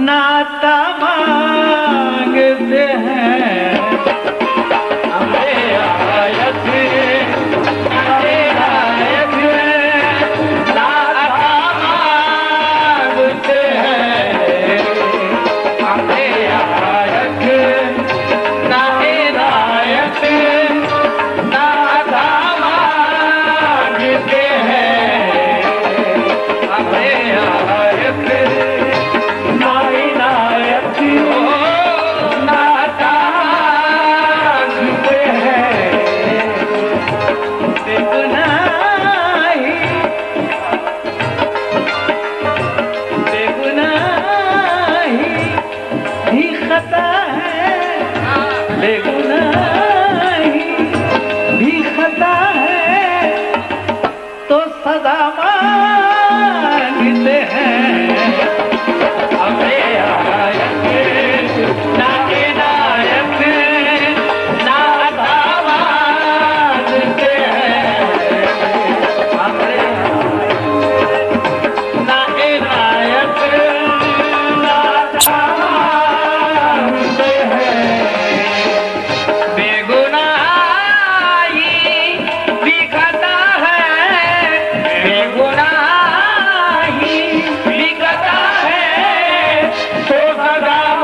नाता मांगते हैं हमें आयत नाता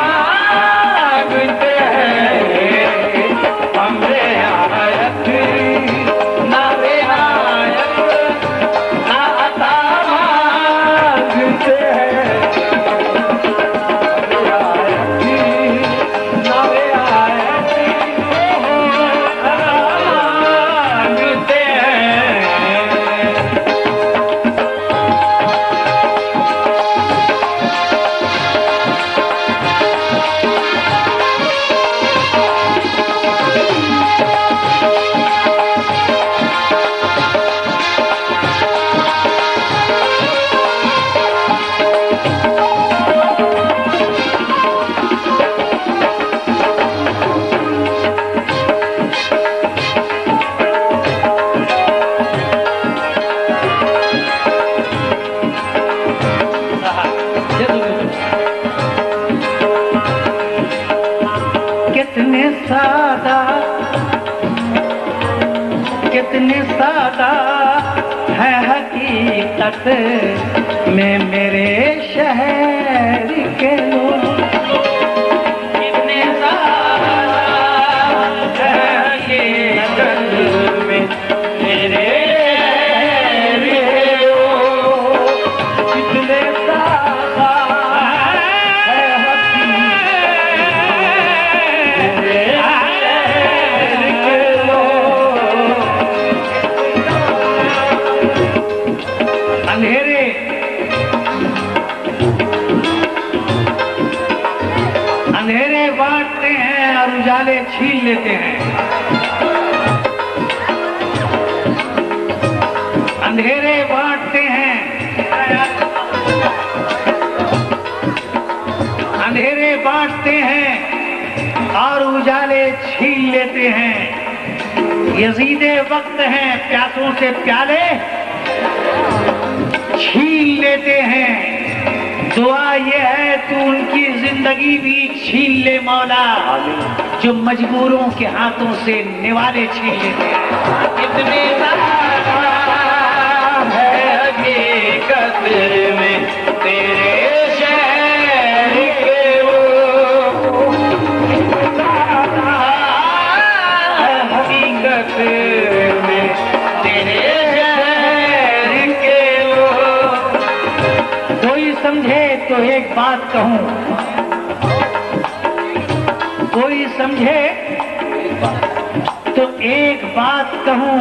मांगते हैं हमें आयत नायत नाता मांगते हैं हमें आयत कितने सादा है हकीकत में मेरे शहर के लोग कितने सादा है हकीकत में मेरे शहर के लोग कितने सादा है हकीकत अंधेरे बांटते हैं और उजाले छीन लेते हैं। अंधेरे बांटते हैं, अंधेरे बांटते हैं और उजाले छीन लेते हैं। यजीदे वक्त हैं, प्यासों से प्याले छीन लेते हैं। दुआ ये है तू उनकी जिंदगी भी छीन ले मौला, जो मजबूरों के हाथों से निवाले छीन लेते हैं। कितने है हकीकत में तेरे शहर के वो हकीकत में तेरे शहर के वो समझे तो एक बात कहूं, कोई समझे तो एक बात कहूं,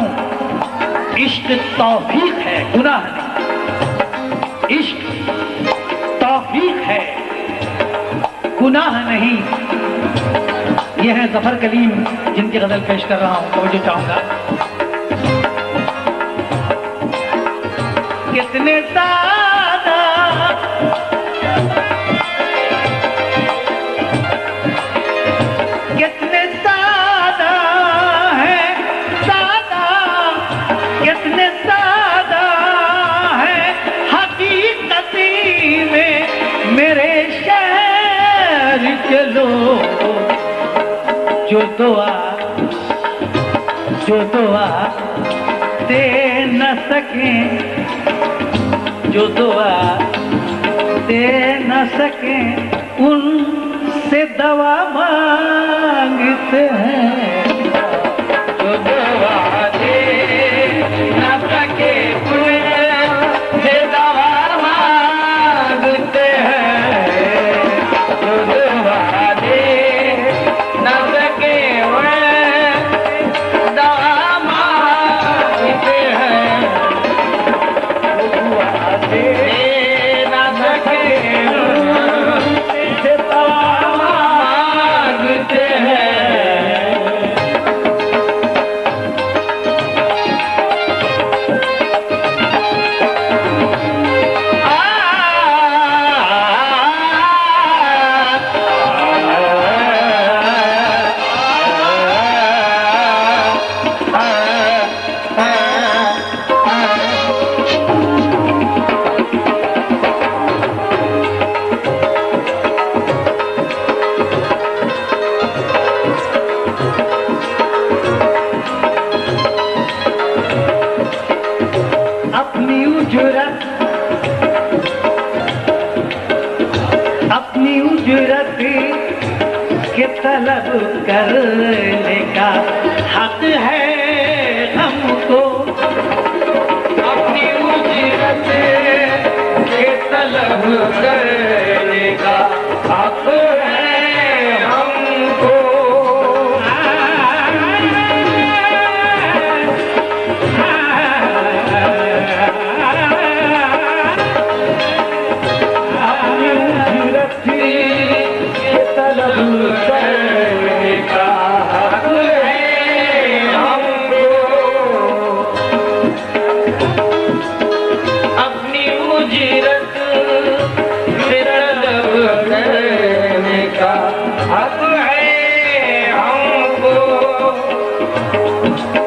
इश्क तौफीक है, गुनाह नहीं। इश्क तौफीक है, गुनाह नहीं। यह है जफर कलीम जिनकी गजल पेश कर रहा हूं, तवज्जो चाहूंगा। कितने सादा कितने सादा है, सादा कितने सादा है हकीकती में मेरे शहर के लोग। जो दुआ दे न सके, जो दुआ दे न सके उनसे दवा मांगते हैं। जो दुआ दे न सके उनसे दवा मांगते हैं। जो दुआ दे न सके दवा मांगते हैं। अपनी उजरत के तलब करने का हक है हमको। अपनी उजरत के तलब करने का हक है हमको।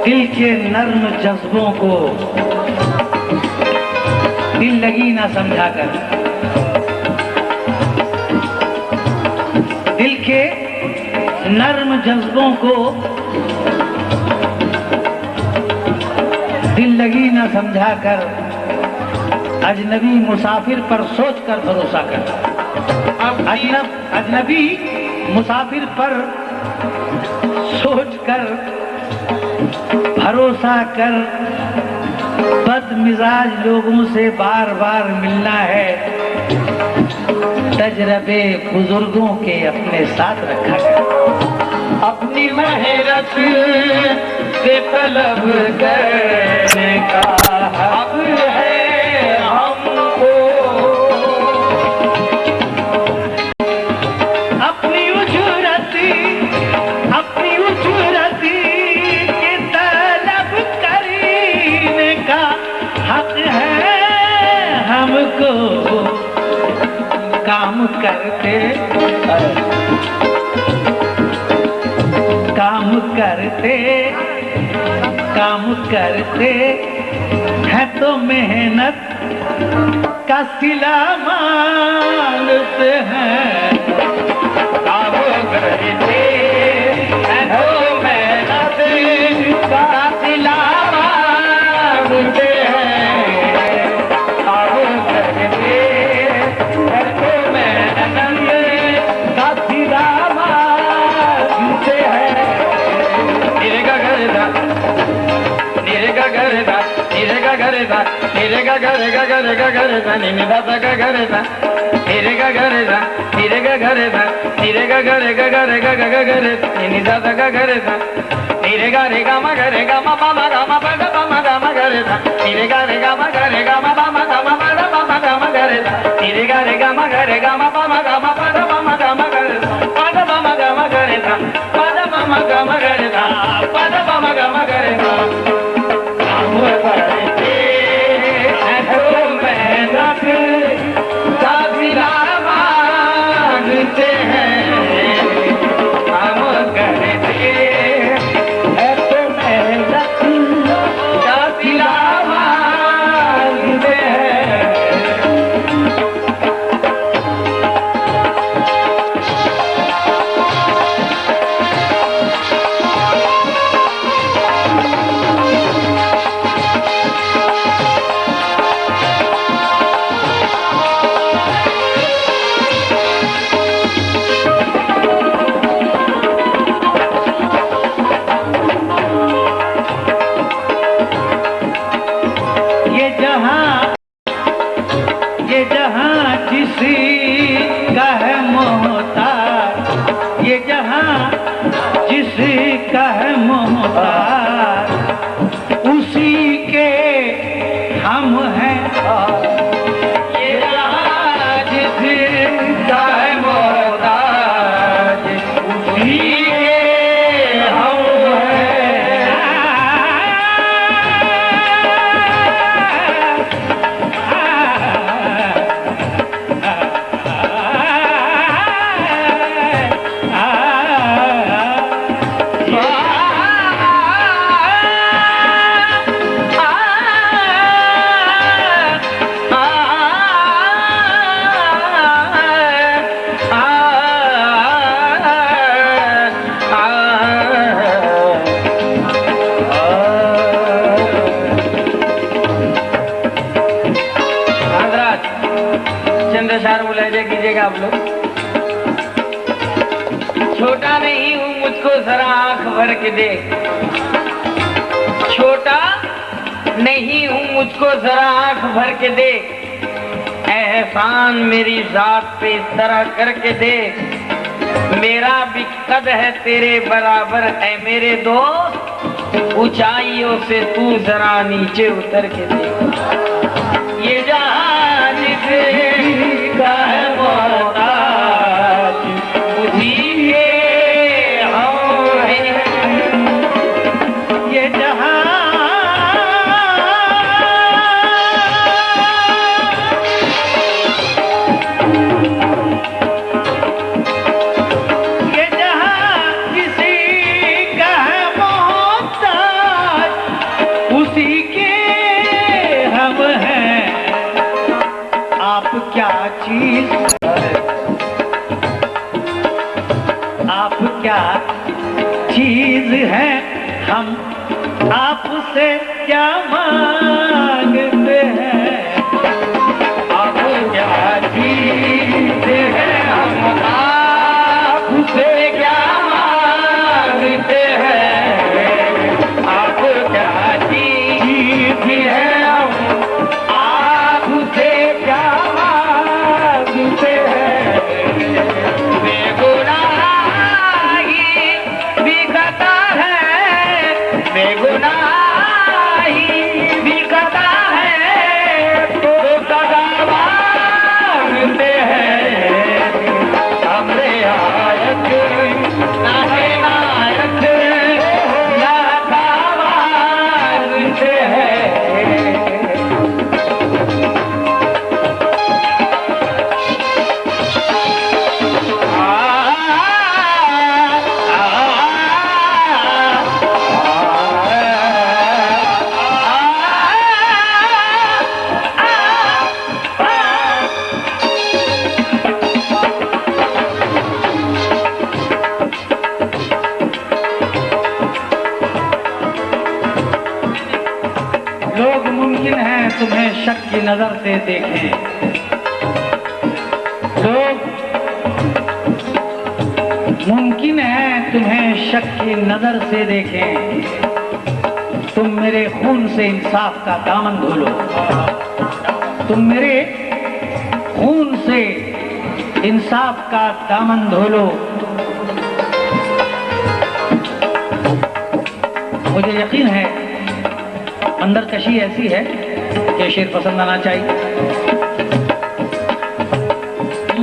दिल के नर्म जज्बों को दिल लगी ना समझाकर, दिल के नर्म जज्बों को दिल लगी ना समझाकर अजनबी मुसाफिर पर सोचकर भरोसा कर। अजनबी मुसाफिर पर सोचकर भरोसा कर। बदमिजाज लोगों से बार बार मिलना है, तजरबे बुजुर्गों के अपने साथ रखा कर। अपनी मेहनत से तलब करने का हक है हमको। अपनी उजरती की तलब करने का हक है हमको। काम करते हैं तो मेहनत का सिला मांगते हैं। काम करते हैं तो मेहनत का सिला मांगते हैं। काम करते हैं तो मेहनत का सिला मांगते हैं। नीरे का घर था, नीरे का गा गा रे गा गा रे गा गा रे सा नी नी दा सा गा गा रे सा नी रे गा गा रे सा नी रे गा गा रे सा नी रे गा गा रे गा गा रे गा गा गा गा रे नी नी दा सा गा गा रे सा नी रे गा मा गा रे गा मा गा मा पा गा गा रे सा नी रे गा मा गा रे गा मा गा मा गा मा गा रे सा नी रे गा मा गा रे गा मा गा मा पा गा रे सा पा गा मा गा रे सा पा गा मा गा रे सा पा गा मा गा रे सा हम करते हैं तो मेहनत का सिला मांगते हैं हम करते हैं तो मेहनत का सिला मांगते हैं ये जहां जिसका है मोहताज ये जहां जिसका है मोहताज उसी के हम हैं ये जहां जिसका है मोहताज उसी के हम कीजिएगा आप लोग छोटा नहीं हूँ मुझको जरा आंख भर के देख छोटा नहीं हूँ मुझको जरा आंख भर के देख एहसान मेरी जात पे इस तरह करके देख मेरा भी कद है तेरे बराबर है मेरे दोस्त ऊंचाइयों से तू जरा नीचे उतर के देख ये जहां जिसका है मोहताज उसी के हम हैं ये जहां किसी का है मोहताज उसी के हम हैं आप क्या चीज आप क्या चीज है हम आपसे क्या मांगते हैं आप क्या चीज है हम आपसे क्या मांगते हैं आप क्या चीज है तुम्हें शक की नजर से देखें लोग मुमकिन है तुम्हें शक की नजर से देखें तुम मेरे खून से इंसाफ का दामन धो लो तुम मेरे खून से इंसाफ का दामन धो लो। मुझे यकीन है अंदर कशी ऐसी है कि शेर पसंद आना चाहिए।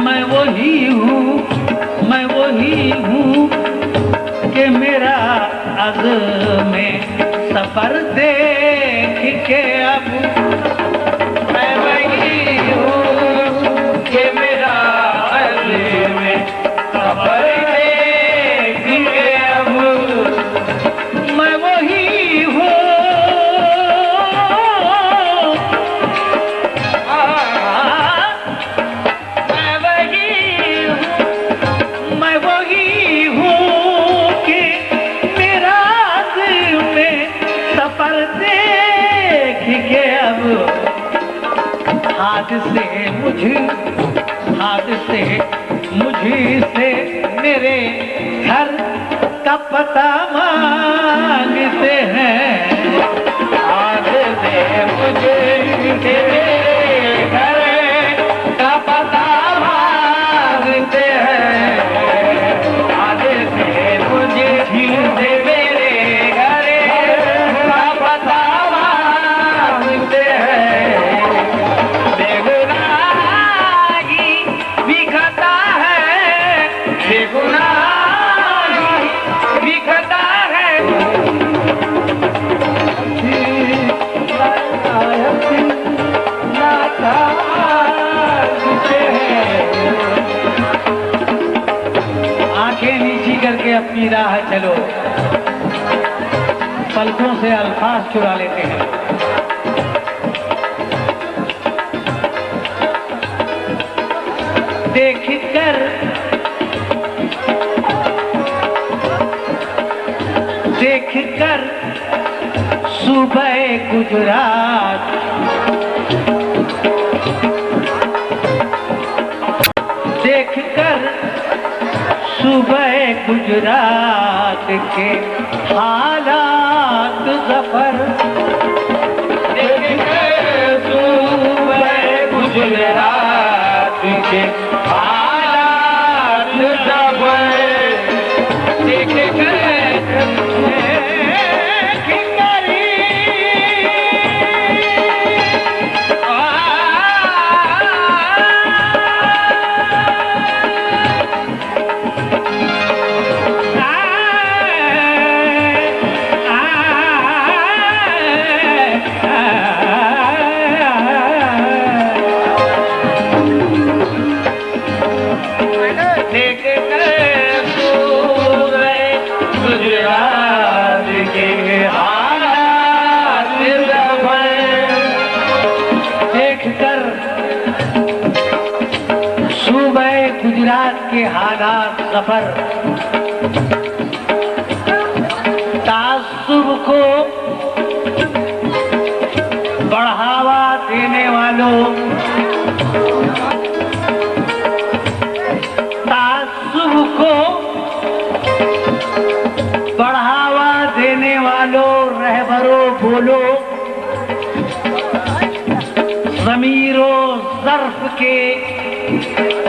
मैं वही हूँ कि मेरा अज़्म सफर देख के अब मैं वही हूँ कि मेरा अज़्म सफर देख के अब मैं वही हूँ। मैं वही हूँ कि मेरा अज़्म सफर देख के अब हाथ से मुझसे मेरे घर का पता मांगते हैं। हाथ से मुझे मेरे घर का पता मांगते हैं। हाथ से मुझे मेरे घर का पता मांगते हैं। आंखें नीची करके अपनी राह चलो, पलकों से अल्फाज चुरा लेते हैं। देख कर सुबह गुजरात के हालात ज़फ़र देख कर सुबह गुजरात के हालात ज़फ़र देख कर गुजरात के हालात सफर तासुब को बढ़ावा देने वालों, तासुब को बढ़ावा देने वालों, रहबरों बोलो, ज़मीरो ज़र्फ के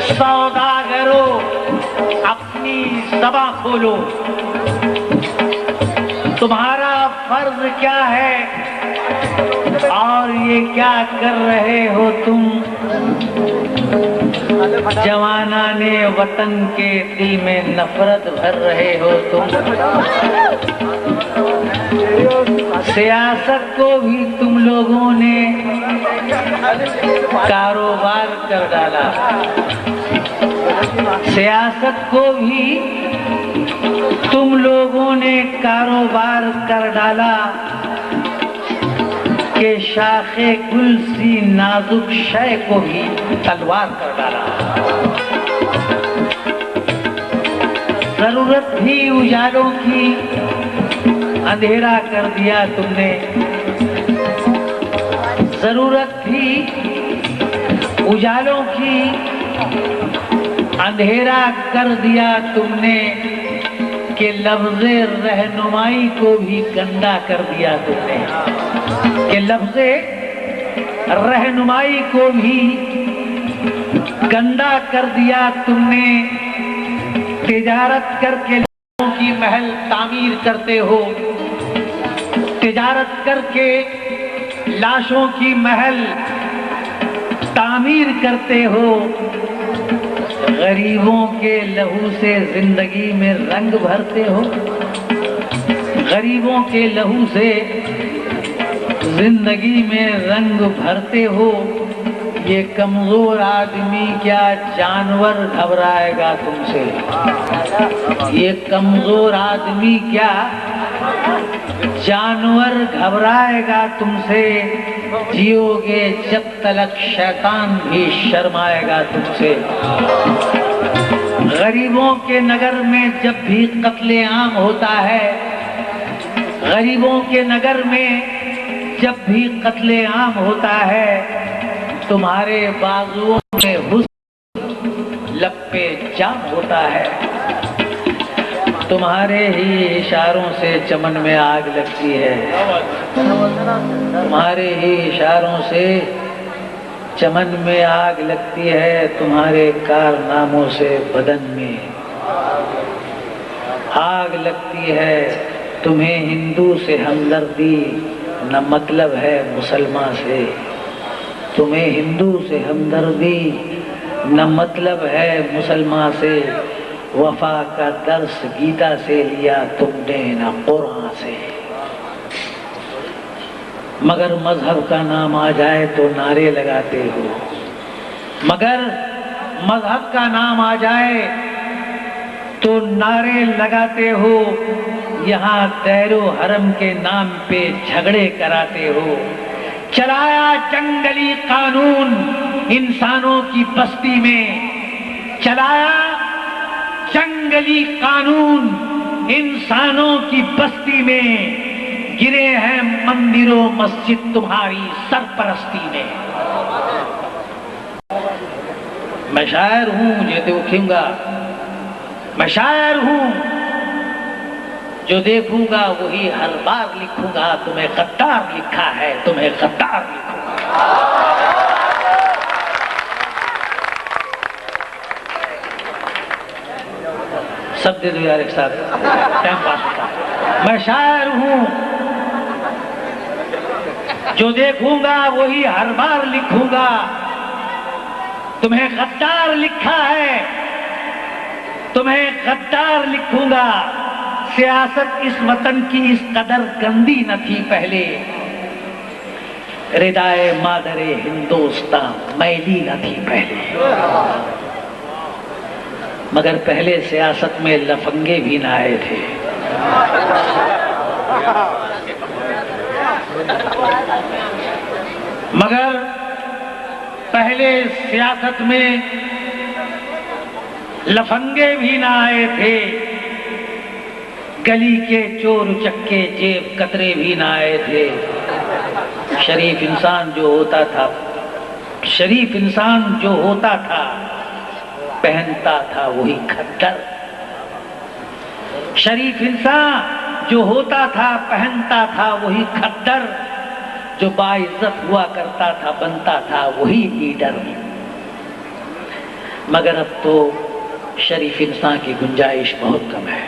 सौदागरों, अपनी ज़बां खोलो। तुम्हारा फर्ज क्या है और ये क्या कर रहे हो तुम? जवानाने वतन के दिल में नफरत भर रहे हो तुम। सियासत को भी तुम लोगों ने कारोबार कर डाला। सियासत को भी तुम लोगों ने कारोबार कर डाला कि शाखे गुल सी नाजुक शय को भी तलवार कर डाला। जरूरत थी उजालों की, अंधेरा कर दिया तुमने। जरूरत थी उजालों की, अंधेरा कर दिया तुमने, कि लफ्ज़े रहनुमाई को भी गंदा कर दिया तुमने। कि लफ्ज़े रहनुमाई को भी गंदा कर दिया तुमने। तिजारत करके लाशों की महल तामीर करते हो, तिजारत करके लाशों की महल तामीर करते हो। गरीबों के लहू से जिंदगी में रंग भरते हो, गरीबों के लहू से जिंदगी में रंग भरते हो। ये कमजोर आदमी क्या जानवर घबराएगा तुमसे, ये कमजोर आदमी क्या जानवर घबराएगा तुमसे। जियोगे जब तलक शैतान भी शर्माएगा तुमसे। गरीबों के नगर में जब भी कत्लेआम होता है, गरीबों के नगर में जब भी कत्लेआम होता है, तुम्हारे बाजुओं में हुस्न लपे जाम होता है। तुम्हारे ही इशारों से चमन में आग लगती है, तुम्हारे ही इशारों से चमन में आग लगती है। तुम्हारे कारनामों से बदन में आग लगती है। तुम्हें हिंदू से हमदर्दी न मतलब है मुसलमान से, तुम्हें हिंदू से हमदर्दी न मतलब है मुसलमान से। वफा का दर्स गीता से लिया तुमने न कुरान से। मगर मजहब का नाम आ जाए तो नारे लगाते हो, मगर मजहब का नाम आ जाए तो नारे लगाते हो। यहाँ दैरो हरम के नाम पे झगड़े कराते हो। चलाया जंगली कानून इंसानों की बस्ती में, चलाया जंगली कानून इंसानों की बस्ती में। गिरे हैं मंदिरों मस्जिद तुम्हारी सरपरस्ती में। मैं शायर हूं जो देखूंगा, मैं शायर हूं जो देखूंगा वही हर बार लिखूंगा। तुम्हें गद्दार लिखा है, तुम्हें गद्दार लिखूंगा। सब दे दो यार एक साथ, टाइम पास होता है। मैं शायर हूं जो देखूंगा वही हर बार लिखूंगा। तुम्हें गद्दार लिखा है, तुम्हें गद्दार लिखूंगा। सियासत इस वतन की इस कदर गंदी न थी पहले। रिदाए मादरे हिंदुस्तान मैली न थी पहले। मगर पहले सियासत में लफंगे भी न आए थे। मगर पहले सियासत में लफंगे भी न आए थे। गली के चोर उचक्के जेब कतरे भी न आए थे। शरीफ इंसान जो होता था, शरीफ इंसान जो होता था पहनता था वही खद्दर। शरीफ इंसान जो होता था पहनता था वही खद्दर। जो बाइज्जत हुआ करता था बनता था वही लीडर। मगर अब तो शरीफ इंसान की गुंजाइश बहुत कम है।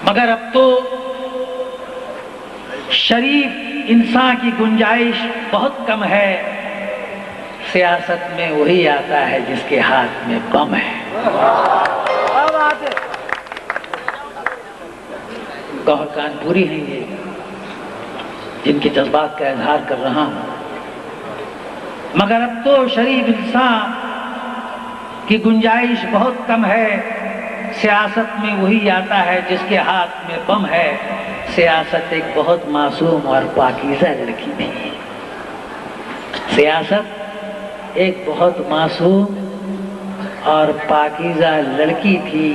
मगर अब तो शरीफ इंसान की गुंजाइश बहुत कम है। सियासत में वही आता है जिसके हाथ में बम है। गौर कानपुरी हैं ये, जिनके जज्बात का इजहार कर रहा हूं। मगर अब तो शरीफ इंसान की गुंजाइश बहुत कम है। सियासत में वही आता है जिसके हाथ में बम है। सियासत एक बहुत मासूम और पाकीज़ा लड़की थी। सियासत एक बहुत मासूम और पाकीज़ा लड़की थी।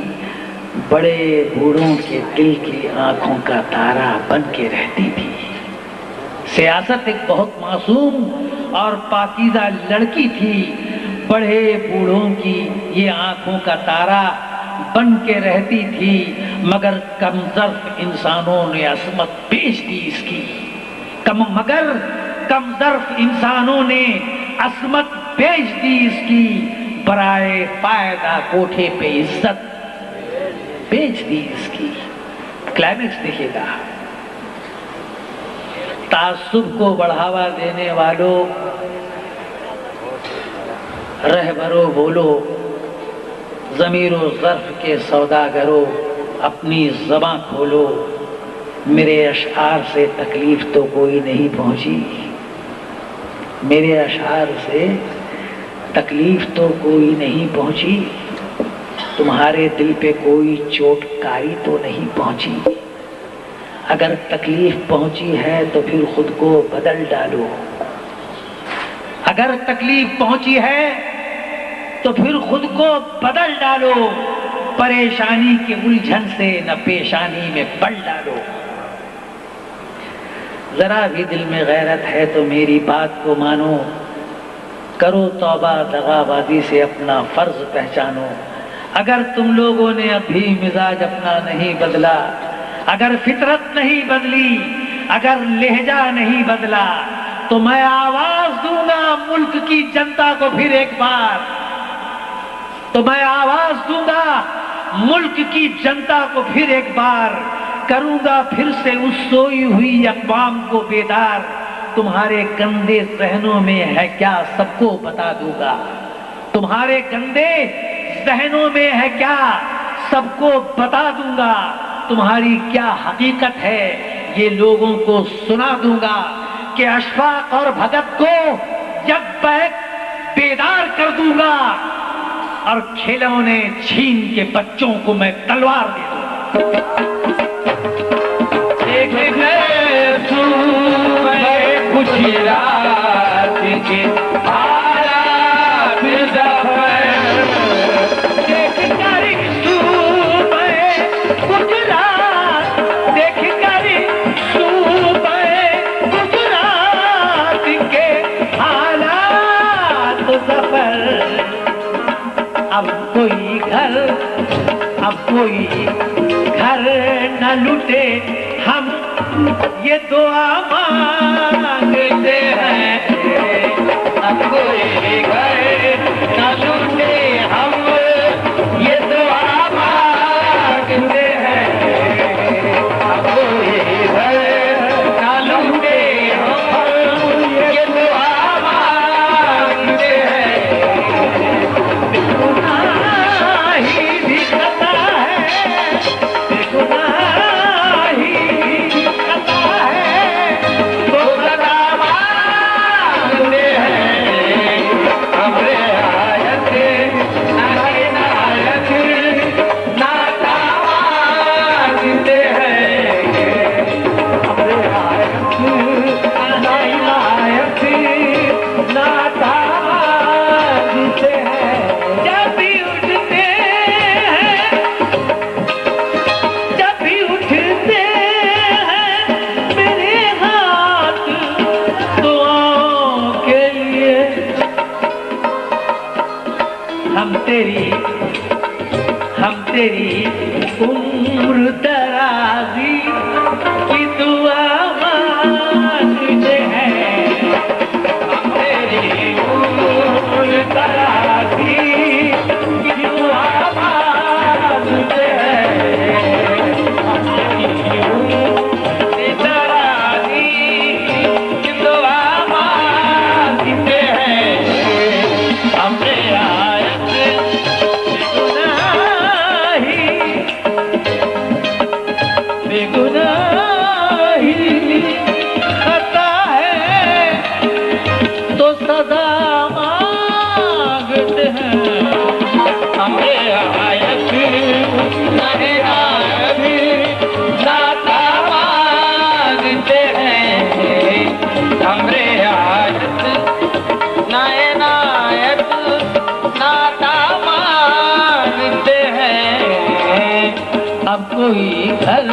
बड़े बूढ़ों के दिल की आंखों का तारा बन के रहती थी। सियासत एक बहुत मासूम और पाकीज़ा लड़की थी। बड़े बूढ़ों की ये आंखों का तारा बन के रहती थी। मगर कमजोर इंसानों ने असमत बेच दी इसकी। मगर कमजर्फ इंसानों ने असमत बेच दी इसकी, बराए फायदा कोठे पे इज्जत बेच दी इसकी। क्लाइमेक्स देखिएगा। तासुब को बढ़ावा देने वालों, रहबरो बोलो, ज़मीरो ज़र्फ के सौदागरों, अपनी ज़बां खोलो। मेरे अशआर से तकलीफ तो कोई नहीं पहुंची, मेरे अशआर से तकलीफ तो कोई नहीं पहुंची, तुम्हारे दिल पे कोई चोटकारी तो नहीं पहुंची। अगर तकलीफ पहुंची है तो फिर खुद को बदल डालो, अगर तकलीफ पहुंची है तो फिर खुद को बदल डालो। परेशानी के उलझन से न पेशानी में पड़ डालो। जरा भी दिल में गैरत है तो मेरी बात को मानो, करो तौबा दगाबाजी से अपना फर्ज पहचानो। अगर तुम लोगों ने अभी मिजाज अपना नहीं बदला, अगर फितरत नहीं बदली, अगर लहजा नहीं बदला, तो मैं आवाज दूंगा मुल्क की जनता को फिर एक बार, तो मैं आवाज दूंगा मुल्क की जनता को फिर एक बार। करूंगा फिर से उस सोई हुई अक़वाम को बेदार। तुम्हारे गंदे ज़हनों में है क्या सबको बता दूंगा, तुम्हारे गंदे ज़हनों में है क्या सबको बता दूंगा। तुम्हारी क्या हकीकत है ये लोगों को सुना दूंगा, कि अशफाक और भगत को जब बैक बेदार कर दूंगा और खिलौने छीन के बच्चों को मैं तलवार दे दूंगा। अब कोई घर न लुटे, हम ये दुआ मांगते हैं। अब कोई घर न लुटे, हम ये दुआ मांगते हैं। अब कोई घर न लुटे, हम ये दुआ मांगते हैं। हम तेरी उम्र दराजी की दुआ मांगते हैं। हम तेरी उम्र दराजी की दुआ मांगते हैं। हम तेरी उम्र दराजी की दुआ मांगते हैं। हमने अब कोई घर